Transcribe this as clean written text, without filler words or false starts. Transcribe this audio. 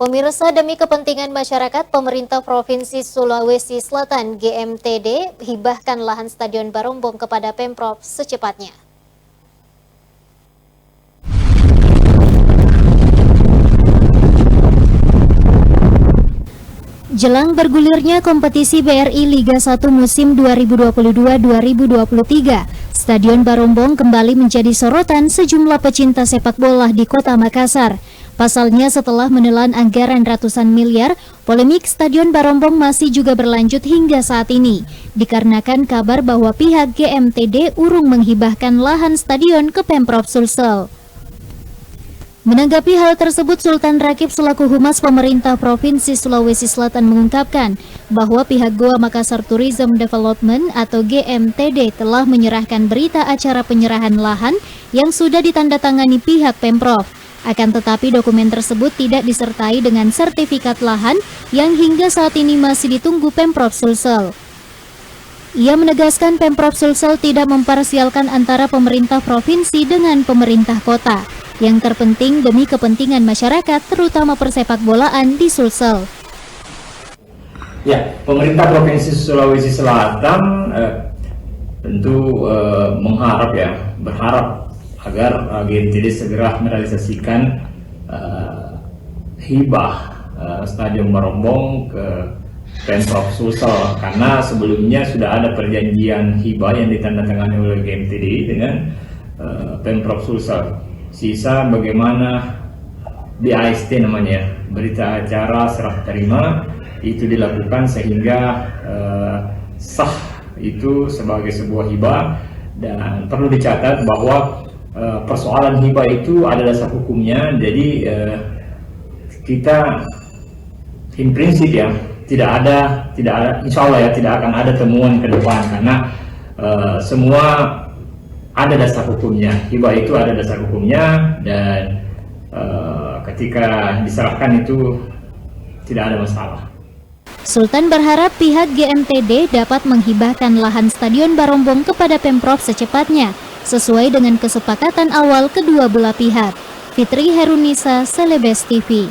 Pemirsa, demi kepentingan masyarakat, pemerintah Provinsi Sulawesi Selatan (GMTD) hibahkan lahan Stadion Barombong kepada Pemprov secepatnya. Jelang bergulirnya kompetisi BRI Liga 1 musim 2022-2023, Stadion Barombong kembali menjadi sorotan sejumlah pecinta sepak bola di Kota Makassar. Pasalnya, setelah menelan anggaran ratusan miliar, polemik Stadion Barombong masih juga berlanjut hingga saat ini, dikarenakan kabar bahwa pihak GMTD urung menghibahkan lahan stadion ke Pemprov Sulsel. Menanggapi hal tersebut, Sultan Rakib selaku Humas Pemerintah Provinsi Sulawesi Selatan mengungkapkan bahwa pihak Goa Makassar Tourism Development atau GMTD telah menyerahkan berita acara penyerahan lahan yang sudah ditandatangani pihak Pemprov. Akan tetapi dokumen tersebut tidak disertai dengan sertifikat lahan yang hingga saat ini masih ditunggu Pemprov Sulsel. Ia menegaskan Pemprov Sulsel tidak memparsialkan antara pemerintah provinsi dengan pemerintah kota. Yang terpenting demi kepentingan masyarakat, terutama persepak bolaan di Sulsel. Ya, pemerintah Provinsi Sulawesi Selatan tentu berharap agar GMTD segera merealisasikan hibah Stadion Barombong ke Pemprov Sulsel, karena sebelumnya sudah ada perjanjian hibah yang ditandatangani oleh GMTD dengan Pemprov Sulsel. Sisa bagaimana BAST namanya, berita acara serah terima, itu dilakukan sehingga sah itu sebagai sebuah hibah. Dan perlu dicatat bahwa persoalan hibah itu ada dasar hukumnya. Jadi kita in prinsip ya tidak ada insya Allah ya tidak akan ada temuan ke depan, karena semua ada dasar hukumnya. Hibah itu ada dasar hukumnya, dan ketika diserahkan itu tidak ada masalah. Sultan berharap pihak GMTD dapat menghibahkan lahan Stadion Barombong kepada Pemprov secepatnya, sesuai dengan kesepakatan awal kedua belah pihak. Fitri Herunisa, Celebes TV.